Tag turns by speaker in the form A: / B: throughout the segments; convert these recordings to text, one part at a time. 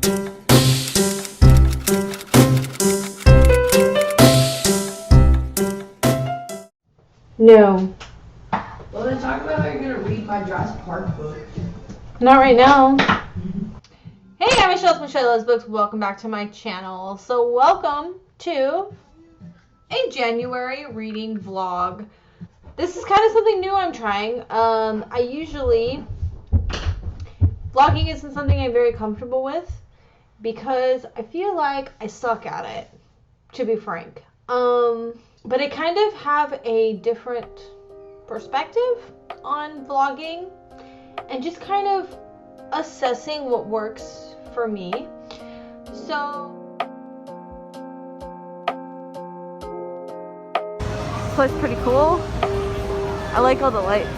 A: No.
B: Well, then talk about how you're gonna read my Jurassic Park book.
A: Not right now. Hey, I'm Michelle from Shirley's Books. Welcome back to my channel. So welcome to a January reading vlog. This is kind of something new I'm trying. Vlogging isn't something I'm very comfortable with because I feel like I suck at it, to be frank. But I kind of have a different perspective on vlogging and just kind of assessing what works for me. So this place is pretty cool. I like all the lights.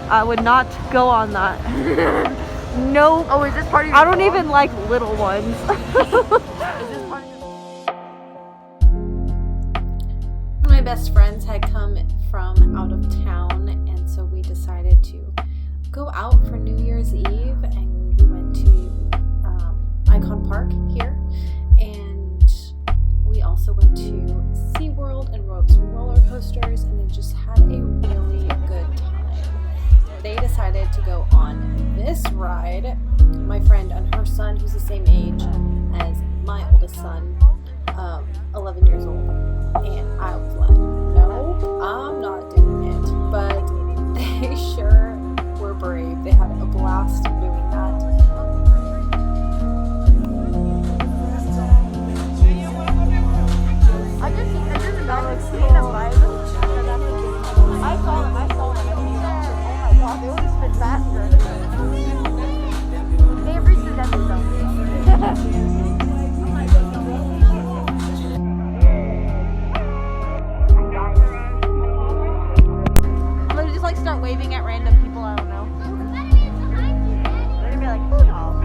A: I would not go on that. No.
B: Oh, is this part of your
A: I don't
B: vlog?
A: even like little ones.
B: Is this part of your...
C: One of my best friends had come from out of town, and so we decided to go out for New Year's Eve, and we went to Icon Park here, and we also went to SeaWorld and rode some roller coasters, and then just had a really good time. They decided to go on this ride. My friend and her son, who's the same age as my oldest son, 11 years old, and I was like, no, I'm not doing it. But they sure were brave. They had a blast doing that.
B: I just imagine seeing a vibe. I saw them. Oh my god, they would have spit faster. They have reached the depth zone.
A: Just like start waving at random people, I don't know. They're gonna be like, oh no.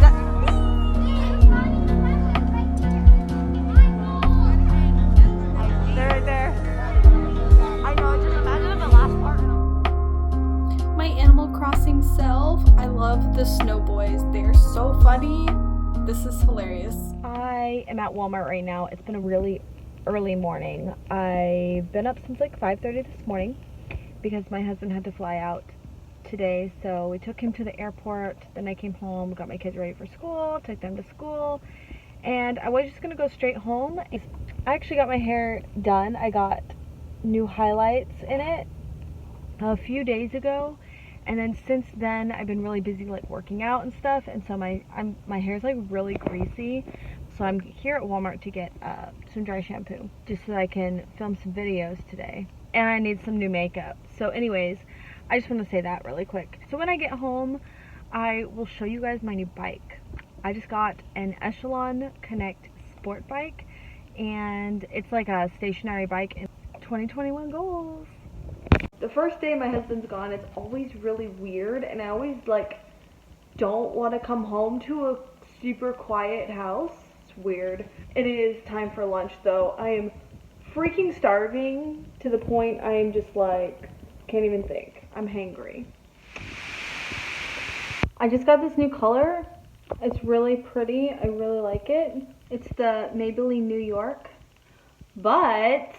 A: They're right there. I know, just imagine the last part.
C: My Animal Crossing self, I love the Snow Boys. They're so funny. This is hilarious.
A: I am at Walmart right now. It's been a really early morning. I've been up since like 5:30 this morning because my husband had to fly out today, so we took him to the airport. Then I came home, got my kids ready for school, took them to school, and I was just gonna go straight home. I actually got my hair done. I got new highlights in it a few days ago, and then since then I've been really busy like working out and stuff, and so my hair's like really greasy. So I'm here at Walmart to get some dry shampoo just so I can film some videos today. And I need some new makeup. So anyways, I just want to say that really quick. So when I get home, I will show you guys my new bike. I just got an Echelon Connect sport bike, and it's like a stationary bike in 2021 goals. The first day my husband's gone, it's always really weird, and I always like don't want to come home to a super quiet house. It's weird. It is time for lunch though. I am freaking starving to the point I am just like, can't even think. I'm hangry. I just got this new color. It's really pretty. I really like it. It's the Maybelline New York. But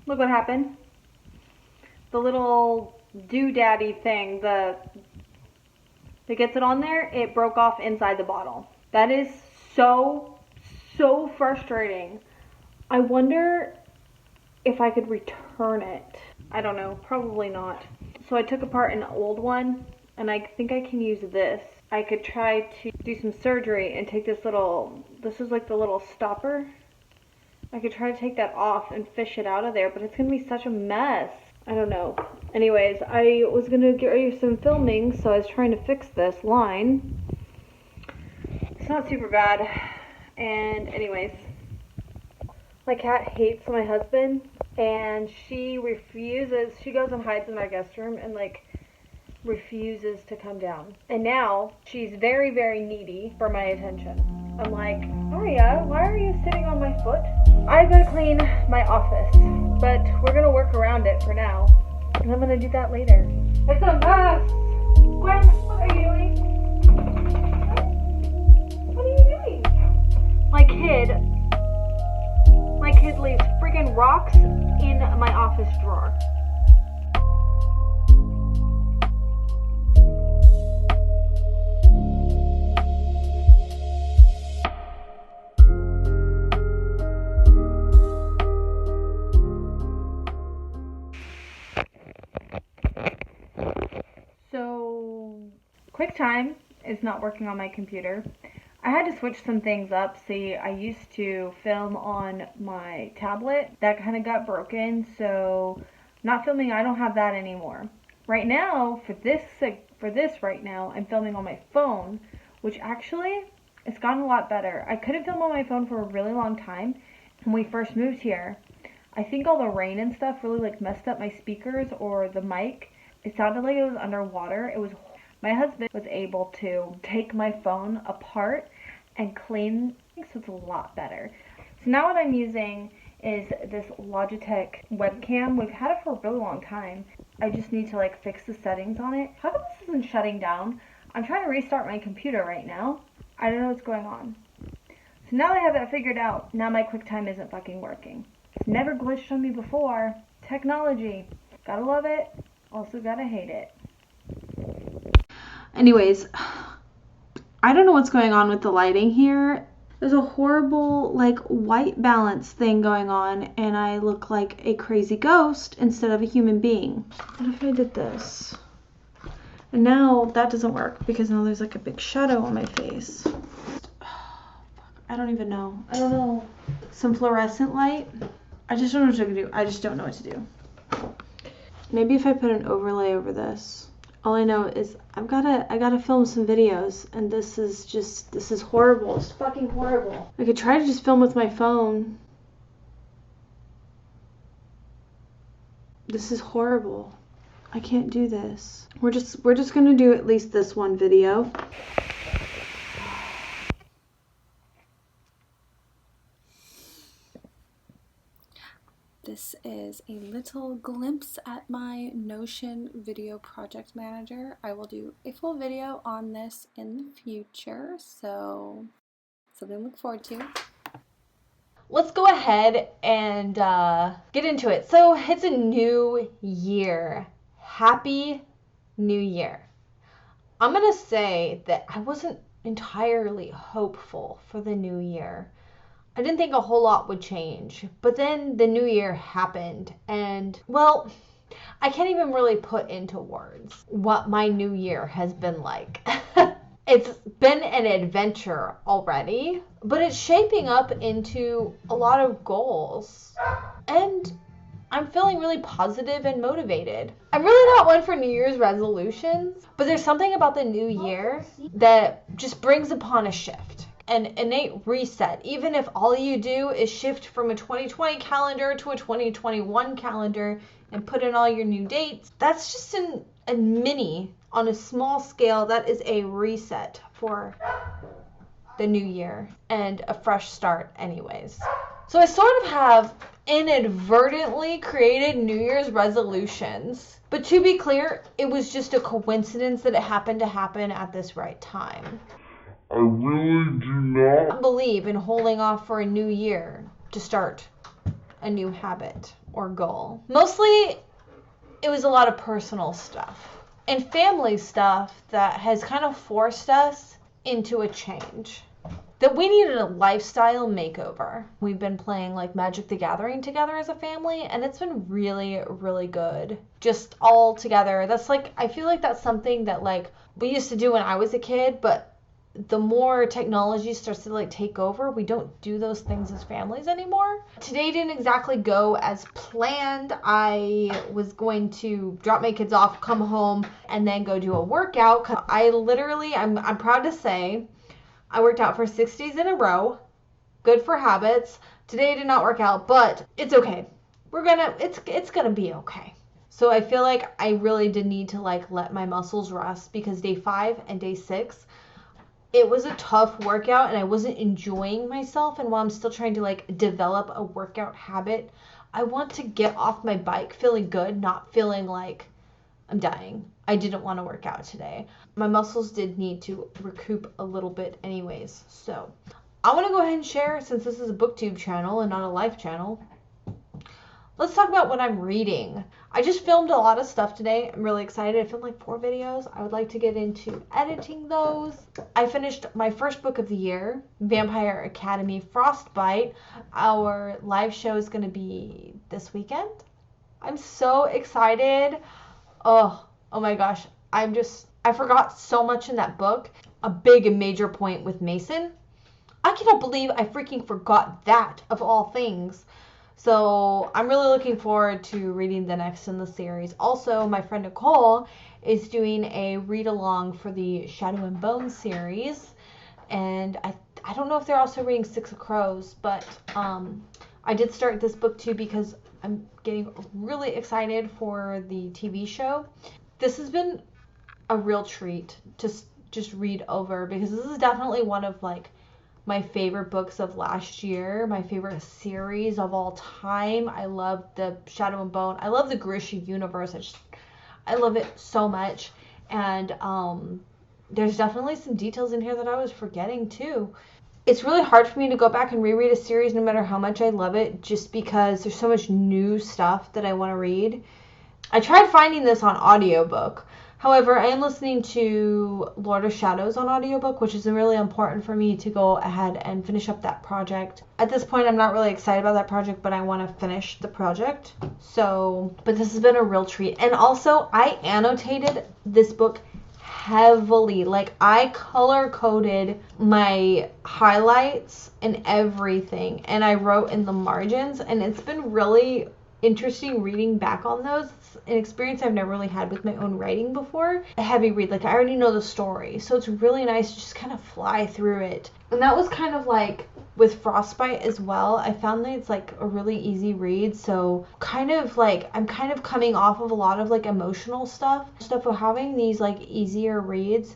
A: look what happened. The little doodaddy thing, that gets it on there, it broke off inside the bottle. That is so frustrating. I wonder if I could return it. I don't know, probably not. So I took apart an old one, and I think I can use this. I could try to do some surgery and take this is like the little stopper. I could try to take that off and fish it out of there, but it's gonna be such a mess. I don't know. Anyways, I was gonna get ready for some filming, so I was trying to fix this line. It's not super bad. And anyways, my cat hates my husband, and she refuses. She goes and hides in our guest room and like refuses to come down. And now she's very, very needy for my attention. I'm like, Aria, why are you sitting on my foot? I gotta clean my office, but we're gonna work around it for now, and I'm gonna do that later. It's a mess. Gwen, what are you doing? QuickTime is not working on my computer. I had to switch some things up. See, I used to film on my tablet. That kind of got broken, so not filming, I don't have that anymore. Right now, for this right now, I'm filming on my phone, which actually, it's gotten a lot better. I couldn't film on my phone for a really long time when we first moved here. I think all the rain and stuff really like messed up my speakers or the mic. It sounded like it was underwater. My husband was able to take my phone apart and clean, so it's a lot better. So now what I'm using is this Logitech webcam. We've had it for a really long time. I just need to like fix the settings on it. How come this isn't shutting down? I'm trying to restart my computer right now. I don't know what's going on. So now I have that figured out. Now my QuickTime isn't fucking working. It's never glitched on me before. Technology. Gotta love it. Also gotta hate it.
C: Anyways, I don't know what's going on with the lighting here. There's a horrible like white balance thing going on, and I look like a crazy ghost instead of a human being. What if I did this? And now that doesn't work because now there's like a big shadow on my face. I don't even know. I don't know. Some fluorescent light. I just don't know what to do. I just don't know what to do. Maybe if I put an overlay over this. All I know is I gotta film some videos, and this is horrible. It's fucking horrible. I could try to just film with my phone. This is horrible. I can't do this. We're just gonna do at least this one video. This is a little glimpse at my Notion video project manager. I will do a full video on this in the future, so something to look forward to. Let's go ahead and get into it. So it's a new year. Happy New Year. I'm gonna say that I wasn't entirely hopeful for the new year. I didn't think a whole lot would change, but then the new year happened, and well, I can't even really put into words what my new year has been like. It's been an adventure already, but it's shaping up into a lot of goals, and I'm feeling really positive and motivated. I'm really not one for New Year's resolutions, but there's something about the new year that just brings upon a shift. An innate reset, even if all you do is shift from a 2020 calendar to a 2021 calendar and put in all your new dates. That's just a mini, on a small scale, that is a reset for the new year and a fresh start anyways. So I sort of have inadvertently created New Year's resolutions, but to be clear, it was just a coincidence that it happened to happen at this right time.
D: I really do not
C: believe in holding off for a new year to start a new habit or goal. Mostly, it was a lot of personal stuff and family stuff that has kind of forced us into a change. That we needed a lifestyle makeover. We've been playing like Magic the Gathering together as a family, and it's been really, really good. Just all together. That's like, I feel like that's something that like we used to do when I was a kid, but the more technology starts to like take over, we don't do those things as families anymore. Today didn't exactly go as planned. I was going to drop my kids off, come home, and then go do a workout. I'm proud to say, I worked out for 6 days in a row. Good for habits. Today did not work out, but it's okay. It's gonna be okay. So I feel like I really did need to like let my muscles rest, because day 5 and day 6, it was a tough workout and I wasn't enjoying myself. And while I'm still trying to like develop a workout habit, I want to get off my bike feeling good, not feeling like I'm dying. I didn't want to work out today. My muscles did need to recoup a little bit anyways. So I want to go ahead and share, since this is a booktube channel and not a life channel, let's talk about what I'm reading. I just filmed a lot of stuff today. I'm really excited. I filmed like 4 videos. I would like to get into editing those. I finished my first book of the year, Vampire Academy Frostbite. Our live show is going to be this weekend. I'm so excited. Oh my gosh. I'm just
E: I forgot so much in that book. A big and major point with Mason. I cannot believe I freaking forgot that, of all things. So I'm really looking forward to reading the next in the series. Also, my friend Nicole is doing a read-along for the Shadow and Bone series. And I don't know if they're also reading Six of Crows, but I did start this book too because I'm getting really excited for the TV show. This has been a real treat to just read over, because this is definitely one of like my favorite books of last year, my favorite series of all time. I love the Shadow and Bone. I love the Grisha universe. I love it so much. And there's definitely some details in here that I was forgetting too. It's really hard for me to go back and reread a series no matter how much I love it, just because there's so much new stuff that I want to read. I tried finding this on audiobook. However, I am listening to Lord of Shadows on audiobook, which is really important for me to go ahead and finish up that project. At this point, I'm not really excited about that project, but I want to finish the project. So, but this has been a real treat. And also, I annotated this book heavily. Like, I color coded my highlights and everything, and I wrote in the margins, and it's been really interesting reading back on those. It's an experience I've never really had with my own writing before. A heavy read, like I already know the story, so it's really nice to just kind of fly through it. And that was kind of like with Frostbite as well. I found that it's like a really easy read, so kind of like I'm kind of coming off of a lot of like emotional stuff of having these like easier reads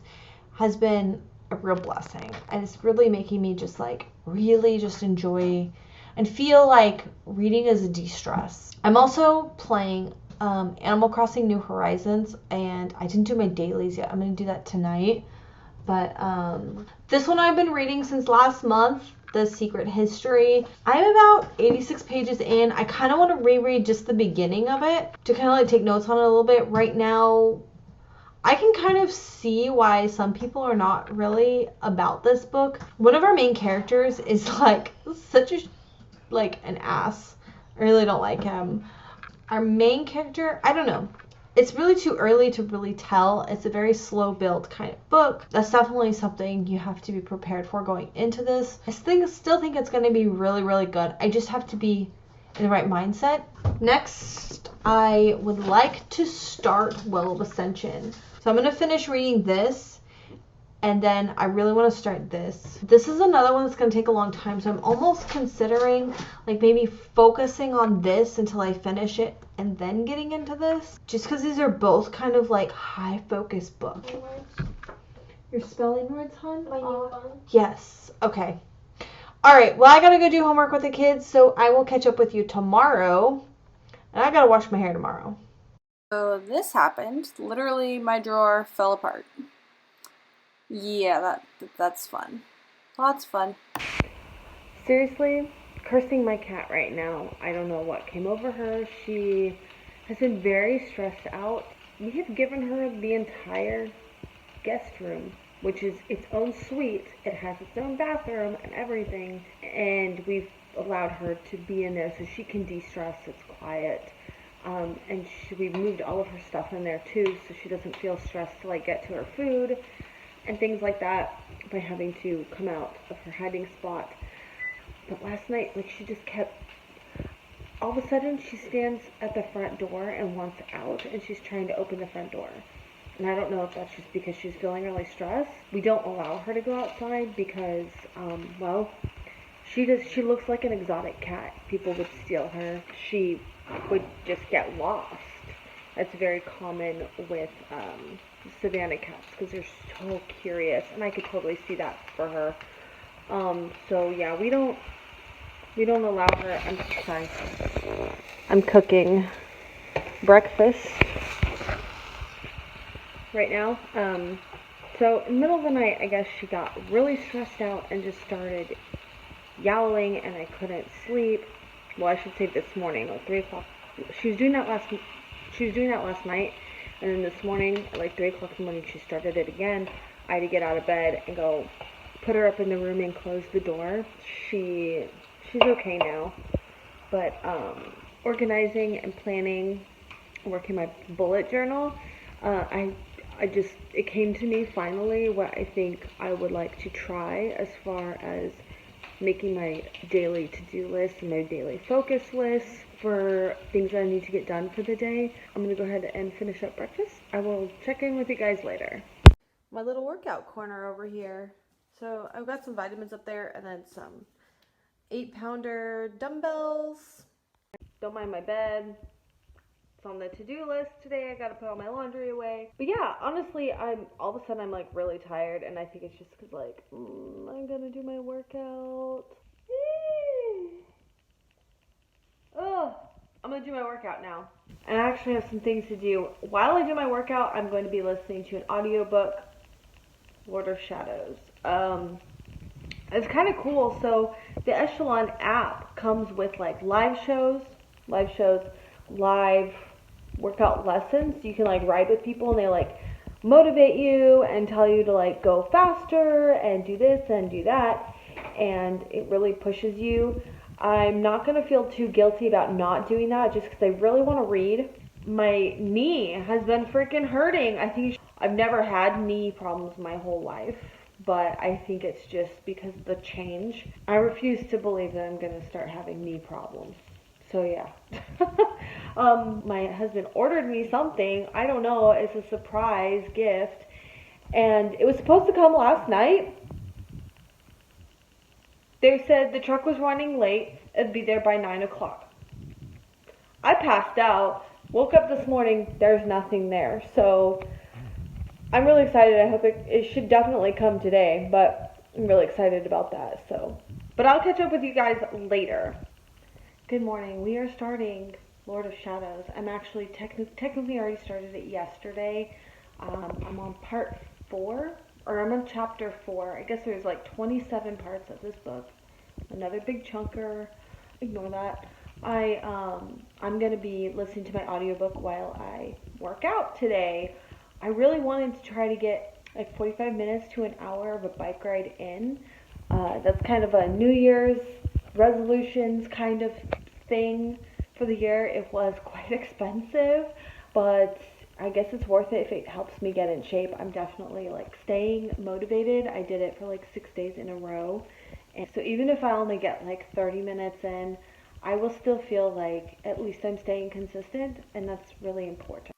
E: has been a real blessing, and it's really making me just like really just enjoy and feel like reading is a de-stress. I'm also playing Animal Crossing New Horizons, and I didn't do my dailies yet. I'm going to do that tonight. But this one I've been reading since last month, The Secret History. I'm about 86 pages in. I kind of want to reread just the beginning of it to kind of like take notes on it a little bit. Right now, I can kind of see why some people are not really about this book. One of our main characters is like such a like an ass. I really don't like him. Our main character, I don't know. It's really too early to really tell. It's a very slow build kind of book. That's definitely something you have to be prepared for going into this. I still think it's going to be really, really good. I just have to be in the right mindset. Next, I would like to start Will of Ascension. So I'm going to finish reading this, and then I really want to start this. This is another one that's going to take a long time, so I'm almost considering like maybe focusing on this until I finish it and then getting into this. Just because these are both kind of like high focus books. You're spelling words, hon?
B: My new one?
E: Yes. Okay. Alright, well I gotta go do homework with the kids, so I will catch up with you tomorrow. And I gotta wash my hair tomorrow.
C: So this happened. Literally, my drawer fell apart. Yeah, that's fun. Lots of fun.
A: Seriously, cursing my cat right now. I don't know what came over her. She has been very stressed out. We have given her the entire guest room, which is its own suite. It has its own bathroom and everything, and we've allowed her to be in there so she can de-stress. It's quiet. And we've moved all of her stuff in there too, so she doesn't feel stressed to like get to her food and things like that by having to come out of her hiding spot. But last night, like, she just kept, all of a sudden she stands at the front door and wants out, and she's trying to open the front door. And I don't know if that's just because she's feeling really stressed. We don't allow her to go outside because, well, she looks like an exotic cat. People would steal her. She would just get lost. That's very common with Savannah cats because they're so curious, and I could totally see that for her. So yeah, we don't allow her. I'm sorry. I'm cooking breakfast right now. So in the middle of the night, I guess she got really stressed out and just started yowling, and I couldn't sleep. Well, I should say this morning, like 3 o'clock. She was doing that last night, and then this morning at like 3 o'clock in the morning she started it again. I had to get out of bed and go put her up in the room and close the door. She's okay now, but organizing and planning, working my bullet journal. I it came to me finally what I think I would like to try as far as making my daily to-do list and my daily focus list for things that I need to get done for the day. I'm going to go ahead and finish up breakfast. I will check in with you guys later. My little workout corner over here. So I've got some vitamins up there and then some 8-pounder dumbbells. Don't mind my bed. It's on the to-do list today. I gotta put all my laundry away. But yeah, honestly, all of a sudden I'm like really tired, and I think it's just because like I'm gonna do my workout. Oh, I'm gonna do my workout now. And I actually have some things to do. While I do my workout, I'm going to be listening to an audiobook, Lord of Shadows. It's kind of cool. So the Echelon app comes with like live shows, live workout lessons. You can like ride with people and they like motivate you and tell you to like go faster and do this and do that, and it really pushes you. I'm not going to feel too guilty about not doing that just because I really want to read. My knee has been freaking hurting. I think I've never had knee problems my whole life, but I think it's just because of the change. I refuse to believe that I'm going to start having knee problems. So yeah. My husband ordered me something. I don't know. It's a surprise gift. And it was supposed to come last night. They said the truck was running late. It'd be there by 9 o'clock. I passed out. Woke up this morning. There's nothing there. So I'm really excited. I hope it should definitely come today. But I'm really excited about that. So, but I'll catch up with you guys later. Good morning. We are starting Lord of Shadows. I'm actually technically already started it yesterday. I'm on part 4, or I'm on chapter 4. I guess there's like 27 parts of this book. Another big chunker. Ignore that. I'm gonna be listening to my audiobook while I work out today. I really wanted to try to get like 45 minutes to an hour of a bike ride in. That's kind of a New Year's resolutions kind of thing for the year. It was quite expensive, but I guess it's worth it if it helps me get in shape. I'm definitely like staying motivated. I did it for like 6 days in a row, and so even if I only get like 30 minutes in, I will still feel like at least I'm staying consistent, and that's really important.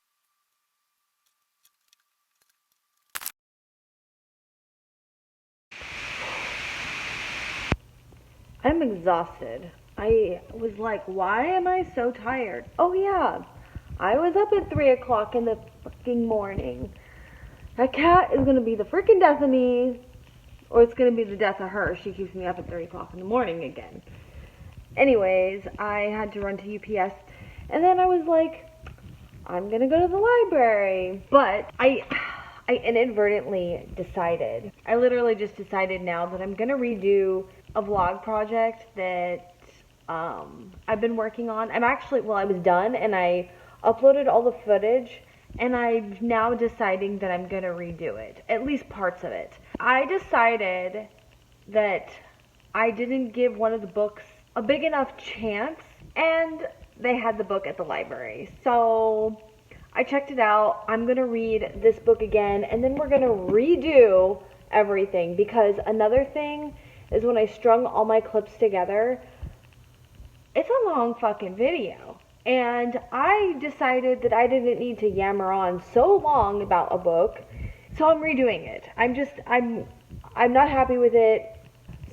A: I'm exhausted. I was like, why am I so tired? Oh yeah, I was up at 3 o'clock in the freaking morning. That cat is going to be the freaking death of me, or it's going to be the death of her. She keeps me up at 3 o'clock in the morning again. Anyways, I had to run to UPS, and then I was like, I'm going to go to the library. But I inadvertently decided, I literally just decided now that I'm going to redo a vlog project that I've been working on. I was done and I uploaded all the footage, and I'm now deciding that I'm gonna redo it, at least parts of it. I decided that I didn't give one of the books a big enough chance, and they had the book at the library. So I checked it out. I'm gonna read this book again, and then we're gonna redo everything, because another thing is when I strung all my clips together, it's a long fucking video. And I decided that I didn't need to yammer on so long about a book, so I'm redoing it. I'm not happy with it.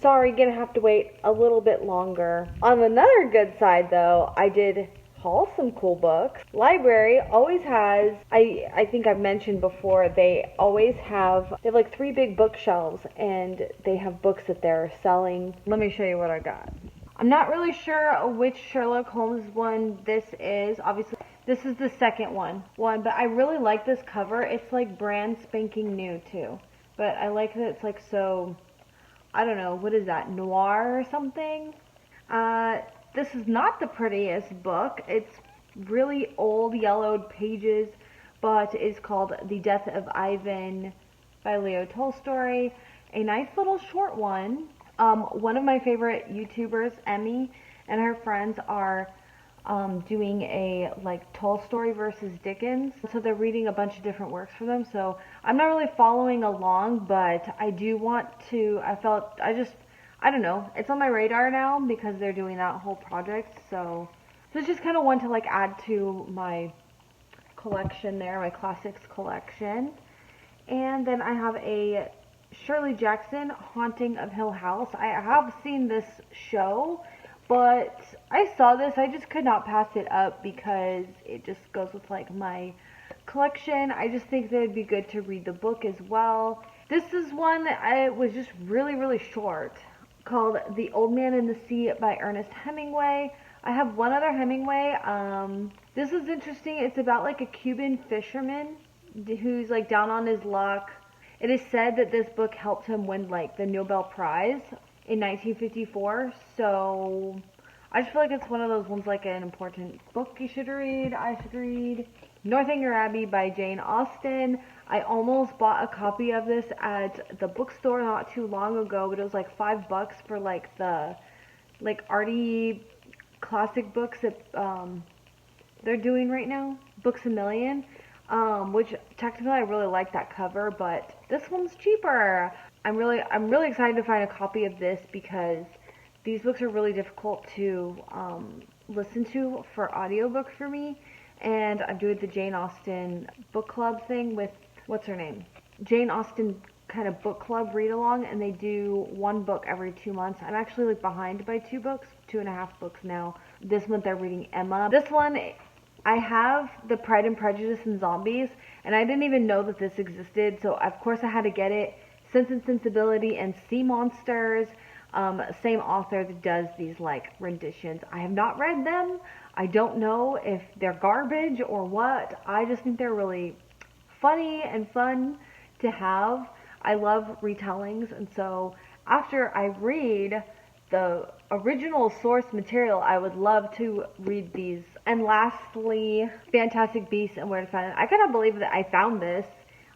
A: Sorry, gonna have to wait a little bit longer. On another good side though, I did haul some cool books. Library always has, I think I've mentioned before, they have like 3 big bookshelves, and they have books that they're selling. Let me show you what I got. I'm not really sure which Sherlock Holmes one this is. Obviously, this is the second one, but I really like this cover. It's like brand spanking new too. But I like that it's like so, I don't know, what is that, noir or something? This is not the prettiest book. It's really old, yellowed pages, but it's called The Death of Ivan by Leo Tolstoy. A nice little short one. One of my favorite YouTubers, Emmy, and her friends are doing a like Tolstoy versus Dickens. So they're reading a bunch of different works for them. So I'm not really following along, but I do want to. I don't know. It's on my radar now because they're doing that whole project. So it's just kind of one to like add to my collection there, my classics collection. And then I have a Shirley Jackson, Haunting of Hill House. I have seen this show, but I saw this, I just could not pass it up because it just goes with like my collection. I just think that it'd be good to read the book as well. This is one that I was just really, really short, called The Old Man and the Sea by Ernest Hemingway. I have one other Hemingway. This is interesting. It's about like a Cuban fisherman who's like down on his luck. It is said that this book helped him win like the Nobel Prize in 1954. So I just feel like it's one of those ones, like an important book you should read. I should read Northanger Abbey by Jane Austen. I almost bought a copy of this at the bookstore not too long ago, but it was like $5 for like the like arty classic books that they're doing right now, Books A Million. Which technically I really like that cover, but this one's cheaper. I'm really excited to find a copy of this because these books are really difficult to listen to for audiobook for me, and I'm doing the Jane Austen book club thing with what's her name? Jane Austen kind of book club read along, and they do one book every 2 months. I'm actually like behind by 2.5 books now. This month they're reading Emma. This one, I have the Pride and Prejudice and Zombies, and I didn't even know that this existed, so of course I had to get it. Sense and Sensibility and Sea Monsters, same author that does these like renditions. I have not read them. I don't know if they're garbage or what. I just think they're really funny and fun to have. I love retellings, and so after I read the original source material, I would love to read these. And lastly, Fantastic Beasts and Where to Find Them. I cannot believe that I found this.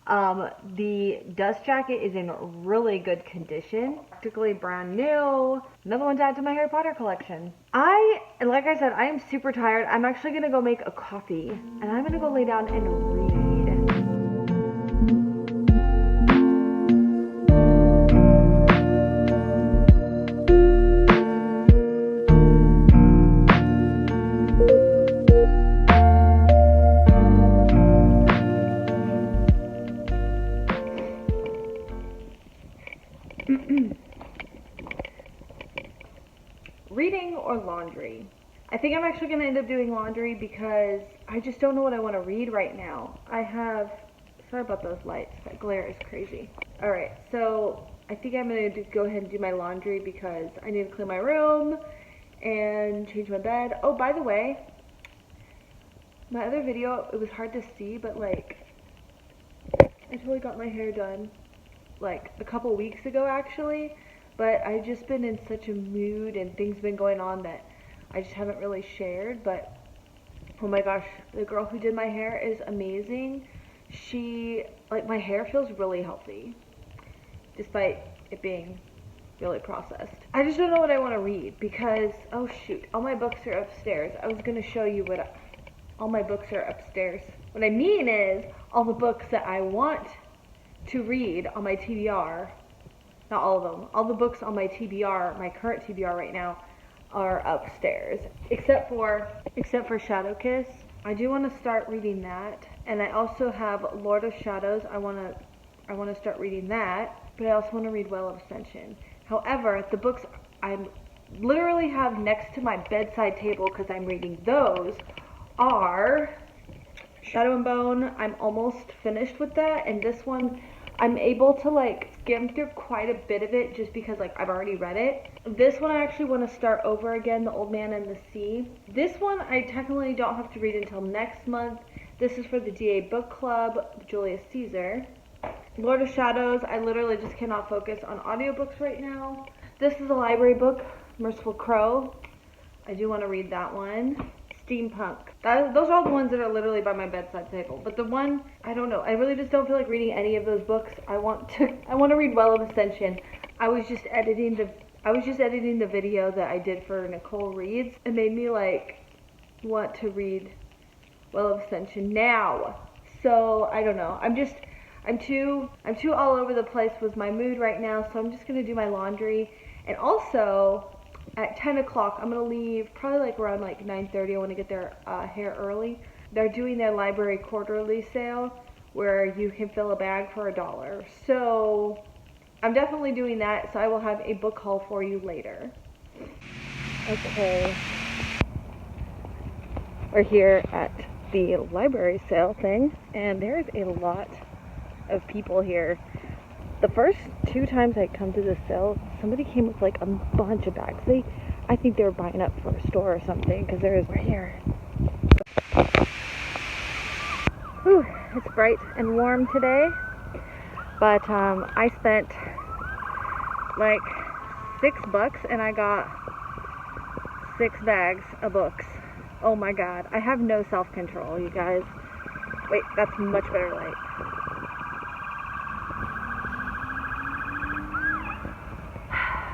A: The dust jacket is in really good condition, practically brand new. Another one to add to my Harry Potter collection. Like I said, I am super tired. I'm actually gonna go make a coffee, and I'm gonna go lay down and read. Reading or laundry? I think I'm actually going to end up doing laundry because I just don't know what I want to read right now. Sorry about those lights, that glare is crazy. Alright, so I think I'm going to go ahead and do my laundry because I need to clean my room and change my bed. Oh, by the way, my other video, it was hard to see, but like, I totally got my hair done like a couple weeks ago actually. But I've just been in such a mood and things been going on that I just haven't really shared. But oh my gosh, the girl who did my hair is amazing. My hair feels really healthy despite it being really processed. I just don't know what I want to read because, oh shoot, all my books are upstairs. I was going to show you all my books are upstairs. What I mean is all the books that I want to read on my TBR. Not all of them. All the books on my TBR, my current TBR right now, are upstairs. Except for Shadow Kiss. I do want to start reading that. And I also have Lord of Shadows. I want to start reading that. But I also want to read Well of Ascension. However, the books I literally have next to my bedside table because I'm reading those are Shadow and Bone. I'm almost finished with that. And this one, I'm able to like skim through quite a bit of it just because like I've already read it. This one I actually want to start over again, The Old Man and the Sea. This one I technically don't have to read until next month. This is for the DA Book Club, Julius Caesar. Lord of Shadows, I literally just cannot focus on audiobooks right now. This is a library book, Merciful Crow. I do want to read that one. Steampunk. Those are all the ones that are literally by my bedside table. But the one, I don't know. I really just don't feel like reading any of those books. I want to read Well of Ascension. I was just editing the video that I did for Nicole Reads. It made me like want to read Well of Ascension now. So I don't know. I'm too all over the place with my mood right now, so I'm just gonna do my laundry. And also at 10 o'clock I'm gonna leave, probably like around like 9:30. I want to get there here early. They're doing their library quarterly sale where you can fill a bag for $1. So I'm definitely doing that, so I will have a book haul for you later. Okay, we're here at the library sale thing, and there's a lot of people here. The first 2 times I come to this sale, somebody came with like a bunch of bags. I think they were buying up for a store or something, because we're here. Whew, it's bright and warm today, but I spent like $6 and I got 6 bags of books. Oh my god, I have no self-control, you guys. Wait, that's much better light.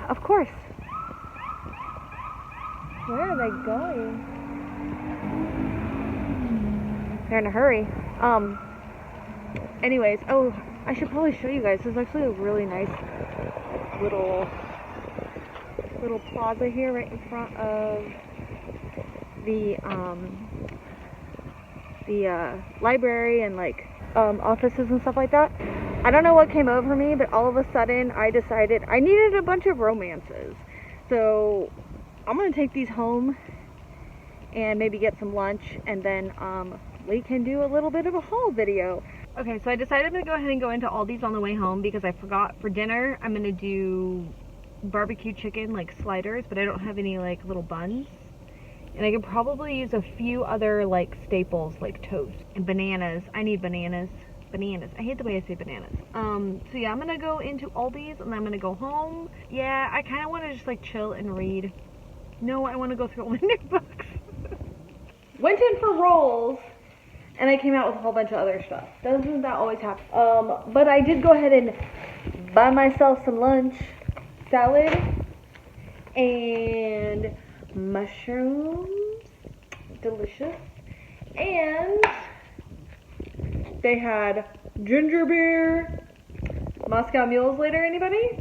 A: Of course. Where are they going? They're in a hurry. Anyways, oh, I should probably show you guys. There's actually a really nice little plaza here right in front of the library and like offices and stuff like that. I don't know what came over me, but all of a sudden I decided I needed a bunch of romances. So I'm gonna take these home and maybe get some lunch, and then we can do a little bit of a haul video. Okay, so I decided I'm gonna go ahead and go into Aldi's on the way home because I forgot for dinner I'm gonna do barbecue chicken like sliders, but I don't have any like little buns. And I could probably use a few other like staples like toast and bananas. I need bananas. Bananas. I hate the way I say bananas. So yeah, I'm gonna go into Aldi's and I'm gonna go home. Yeah, I kind of want to just like chill and read. No, I want to go through all my new books. Went in for rolls and I came out with a whole bunch of other stuff. Doesn't that always happen? But I did go ahead and buy myself some lunch. Salad and mushrooms, delicious, and they had ginger beer, Moscow mules later. Anybody?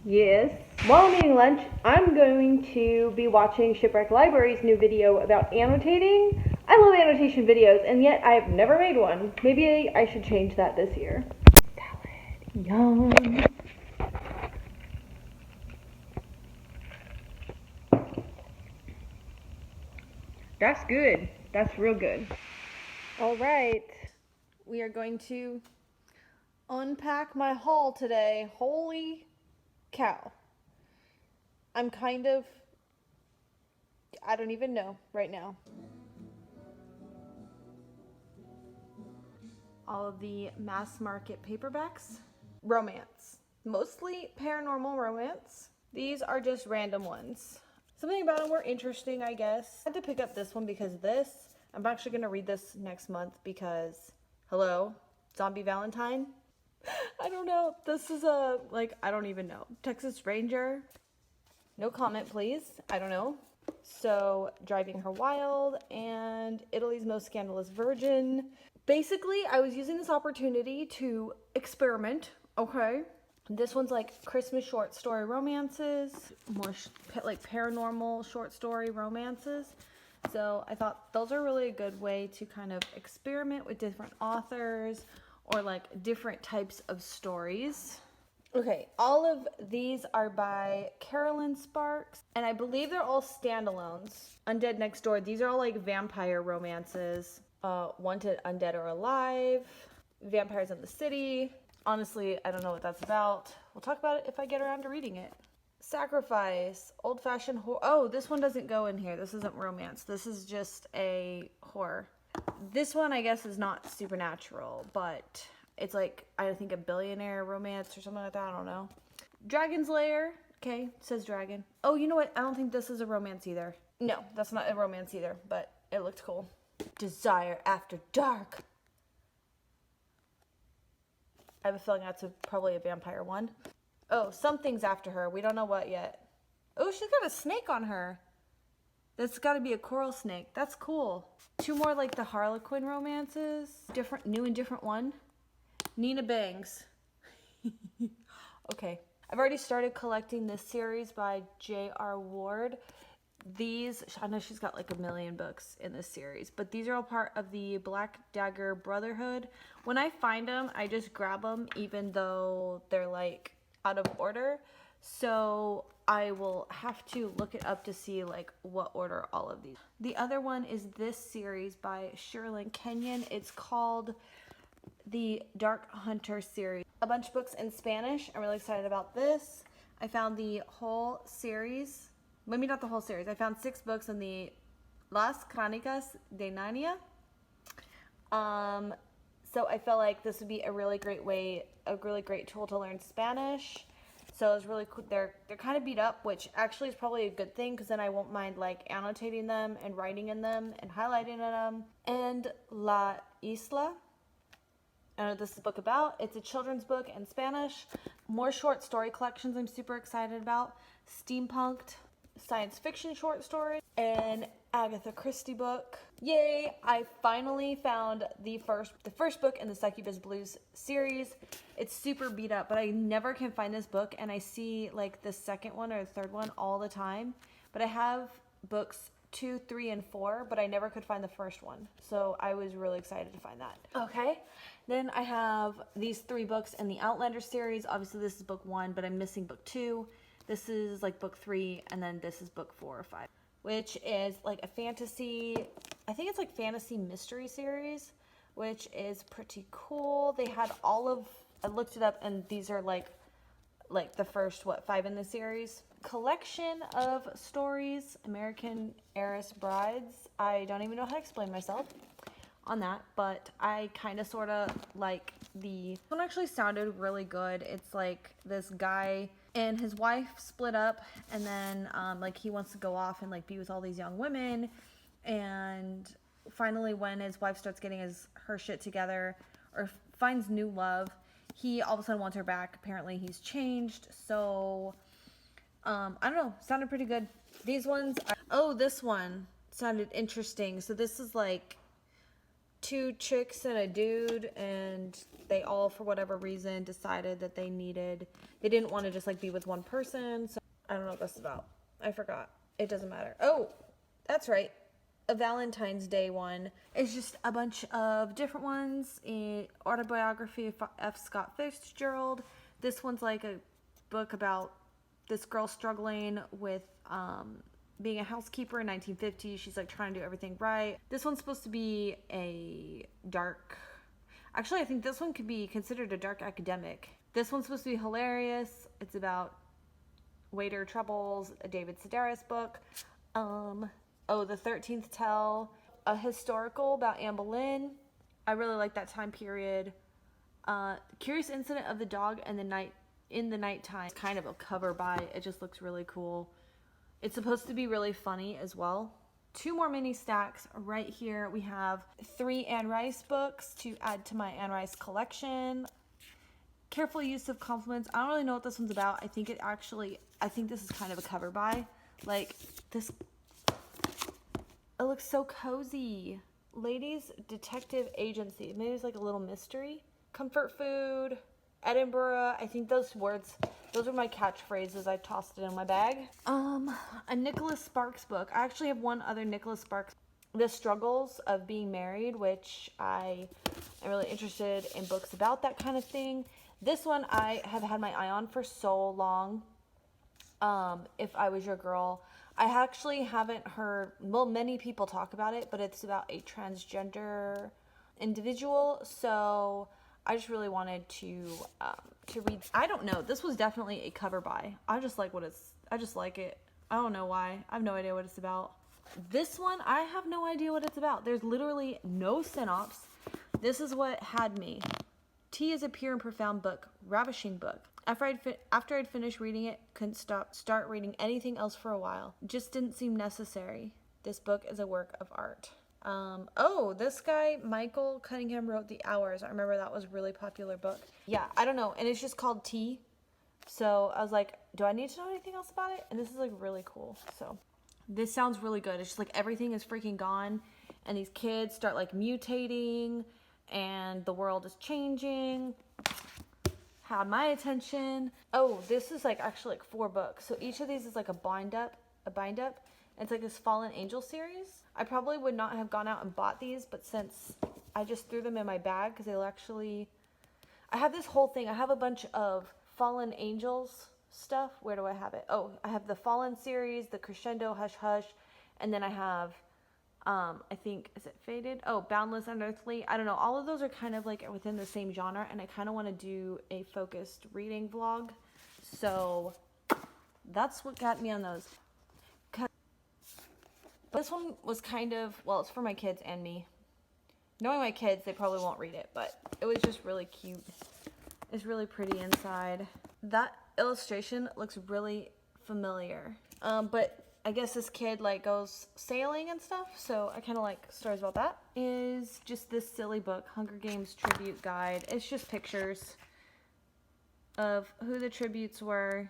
A: Yes. While I'm eating lunch, I'm going to be watching Shipwreck Library's new video about annotating. I love annotation videos, and yet I've never made one. Maybe I should change that this year. Salad, yum. That's good. That's real good. All right. We are going to unpack my haul today. Holy cow. I'm kind of, I don't even know right now. All of the mass market paperbacks. Romance. Mostly paranormal romance. These are just random ones. Something about them were interesting, I guess. I had to pick up this one because I'm actually going to read this next month because, hello, Zombie Valentine? I don't know. This is I don't even know. Texas Ranger. No comment, please. I don't know. So, Driving Her Wild and Italy's Most Scandalous Virgin. Basically, I was using this opportunity to experiment, okay? This one's like Christmas short story romances, more like paranormal short story romances. So I thought those are really a good way to kind of experiment with different authors or like different types of stories. Okay, all of these are by Carolyn Sparks, and I believe they're all standalones. Undead Next Door, these are all like vampire romances. Wanted, Undead or Alive, Vampires in the City. Honestly, I don't know what that's about. We'll talk about it if I get around to reading it. Sacrifice, old-fashioned horror. Oh, this one doesn't go in here. This isn't romance. This is just a horror. This one, I guess, is not supernatural, but it's like, I think a billionaire romance or something like that. I don't know. Dragon's Lair. Okay, it says dragon. Oh, you know what? I don't think this is a romance either. No, that's not a romance either, but it looked cool. Desire After Dark. I have a feeling that's probably a vampire one. Oh, something's after her. We don't know what yet. Oh, she's got a snake on her.
C: That's got to be a coral snake. That's cool. 2 more like the Harlequin romances. New and different one. Nina Bangs. Okay. I've already started collecting this series by J.R. Ward. These, I know she's got like a million books in this series, but these are all part of the Black Dagger Brotherhood. When I find them, I just grab them even though they're like out of order. So I will have to look it up to see like what order all of these. The other one is this series by Shirley Kenyon. It's called the Dark Hunter series. A bunch of books in Spanish. I'm really excited about this. I found the whole series. Maybe not the whole series. I found 6 books in the Las Crónicas de Narnia. So I felt like this would be a really great tool to learn Spanish. So it's really cool. They're kind of beat up, which actually is probably a good thing because then I won't mind like annotating them and writing in them and highlighting in them. And La Isla. I don't know what this is a book about. It's a children's book in Spanish. More short story collections I'm super excited about. Steampunked science fiction short stories. An Agatha Christie book. Yay! I finally found the first book in the Succubus Blues series. It's super beat up, but I never can find this book, and I see like the second one or the third one all the time. But I have books 2, 3, and 4, but I never could find the first one. So I was really excited to find that. Okay, then I have these 3 books in the Outlander series. Obviously this is book 1, but I'm missing book 2. This is like book 3, and then this is book 4 or 5, which is like a fantasy, I think it's like fantasy mystery series, which is pretty cool. They had I looked it up, and these are like the first 5 in the series. Collection of stories, American Heiress Brides. I don't even know how to explain myself on that, but I kind of sort of like this one actually sounded really good. It's like this guy and his wife split up, and then like he wants to go off and like be with all these young women, and finally when his wife starts getting her shit together or finds new love, he all of a sudden wants her back. Apparently he's changed. So I don't know, sounded pretty good. These ones this one sounded interesting. So this is like 2 chicks and a dude, and they all for whatever reason decided that they didn't want to just like be with one person. So I don't know what this is about. I forgot. It doesn't matter. Oh, that's right. A Valentine's Day one. It's just a bunch of different ones. Autobiography of F. Scott Fitzgerald. This one's like a book about this girl struggling with being a housekeeper in 1950. She's like trying to do everything right. This one's supposed to be a dark, actually I think this one could be considered a dark academic. This one's supposed to be hilarious. It's about waiter troubles, a David Sedaris book. The 13th Tell, a historical about Anne Boleyn. I really like that time period. Curious Incident of the Dog and in the Nighttime. It's kind of a cover by. It just looks really cool. It's supposed to be really funny as well. 2 more mini stacks right here. We have 3 Anne Rice books to add to my Anne Rice collection. Careful Use of Compliments. I don't really know what this one's about. I think this is kind of a cover by. Like this, it looks so cozy. Ladies Detective Agency. Maybe it's like a little mystery. Comfort Food. Edinburgh. I think those were my catchphrases. I tossed it in my bag. A Nicholas Sparks book. I actually have one other Nicholas Sparks. The Struggles of Being Married, which I am really interested in books about that kind of thing. This one I have had my eye on for so long. If I Was Your Girl. I actually haven't heard, many people talk about it, but it's about a transgender individual. So I just really wanted to read. I don't know. This was definitely a cover by. I just like it. I don't know why. I have no idea what it's about. This one, I have no idea what it's about. There's literally no synopsis. This is what had me. Tea is a pure and profound book. Ravishing book. After I'd finished reading it, couldn't start reading anything else for a while. Just didn't seem necessary. This book is a work of art. This guy, Michael Cunningham, wrote The Hours. I remember that was a really popular book. Yeah, I don't know. And it's just called Tea. So I was like, do I need to know anything else about it? And this is like really cool. So This sounds really good. It's just like everything is freaking gone and these kids start like mutating and the world is changing. Had my attention. Oh, this is like actually like 4 books. So each of these is like a bind up. It's like this Fallen Angel series. I probably would not have gone out and bought these, but since I just threw them in my bag because they'll actually, I have this whole thing. I have a bunch of Fallen Angels stuff. Where do I have it? Oh, I have the Fallen series, the Crescendo, Hush Hush, and then I have I think, is it Faded? Oh, Boundless, Unearthly. I don't know. All of those are kind of like within the same genre, and I kind of want to do a focused reading vlog. So that's what got me on those. This one was kind of, well, it's for my kids and me. Knowing my kids, they probably won't read it, but it was just really cute. It's really pretty inside. That illustration looks really familiar. But I guess this kid like goes sailing and stuff, so I kind of like stories about that. Is just this silly book, Hunger Games Tribute Guide. It's just pictures of who the tributes were.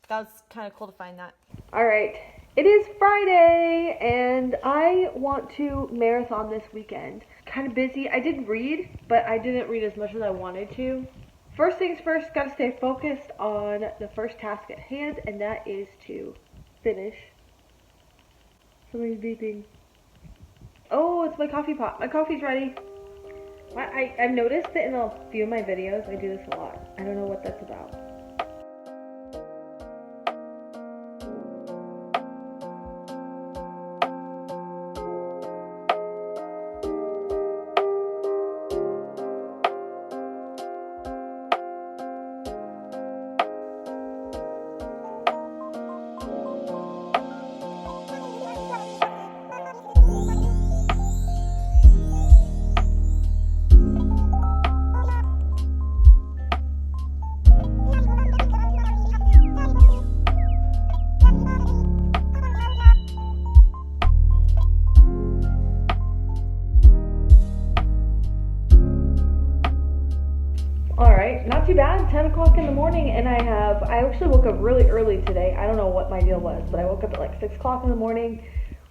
C: That was kind of cool to find that.
A: All right, it is Friday, and I want to marathon this weekend. Kind of busy. I did read, but I didn't read as much as I wanted to. First things first, gotta stay focused on the first task at hand, and that is to finish. Somebody's beeping. Oh, it's my coffee pot. My coffee's ready. I've noticed that in a few of my videos, I do this a lot. I don't know what that's about. Alright, not too bad, 10 o'clock in the morning, and I actually woke up really early today. I don't know what my deal was, but I woke up at like 6 o'clock in the morning,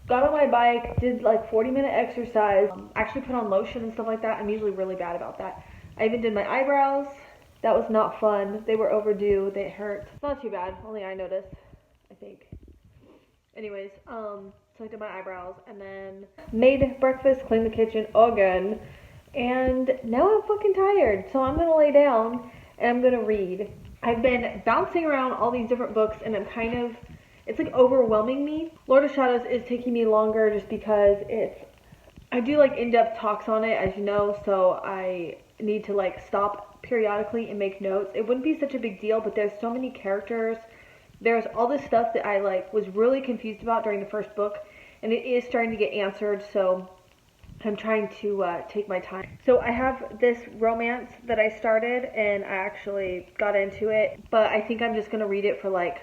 A: got on my bike, did like 40-minute exercise, actually put on lotion and stuff like that. I'm usually really bad about that. I even did my eyebrows. That was not fun. They were overdue. They hurt. It's not too bad. Only I noticed, I think. Anyways, so I did my eyebrows, and then made breakfast, cleaned the kitchen again. And now I'm fucking tired, so I'm gonna lay down and I'm gonna read. I've been bouncing around all these different books, and it's like overwhelming me. Lord of Shadows is taking me longer just because I do like in-depth talks on it, as you know, so I need to like stop periodically and make notes. It wouldn't be such a big deal, but there's so many characters. There's all this stuff that I like was really confused about during the first book, and it is starting to get answered, so I'm trying to take my time. So I have this romance that I started, and I actually got into it, but I think I'm just going to read it for like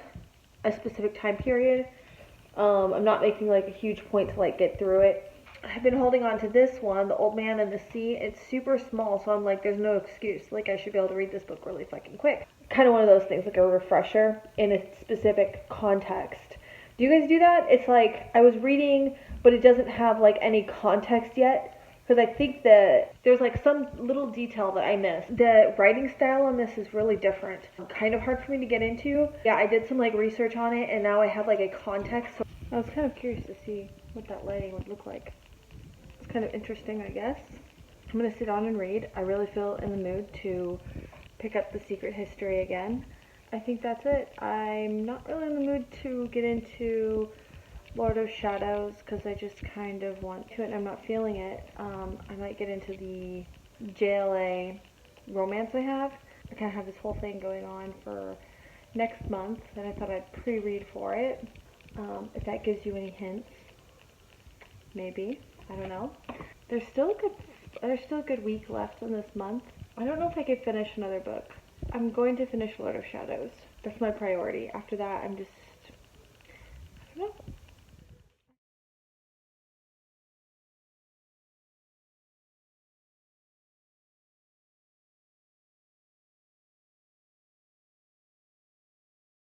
A: a specific time period. I'm not making like a huge point to like get through it. I've been holding on to this one, The Old Man and the Sea. It's super small, so I'm like, there's no excuse. Like, I should be able to read this book really fucking quick. Kind of one of those things, like a refresher in a specific context. Do you guys do that? It's like, I was reading, but it doesn't have like any context yet, because I think that there's like some little detail that I missed. The writing style on this is really different. Kind of hard for me to get into. Yeah, I did some like research on it, and now I have like a context. So I was kind of curious to see what that lighting would look like. It's kind of interesting, I guess. I'm going to sit down and read. I really feel in the mood to pick up The Secret History again. I think that's it. I'm not really in the mood to get into Lord of Shadows because I just kind of want to, and I'm not feeling it. I might get into the JLA romance I have. I kind of have this whole thing going on for next month, and I thought I'd pre-read for it. If that gives you any hints, maybe. I don't know. There's still a good week left in this month. I don't know if I could finish another book. I'm going to finish Lord of Shadows. That's my priority. After that, I don't know.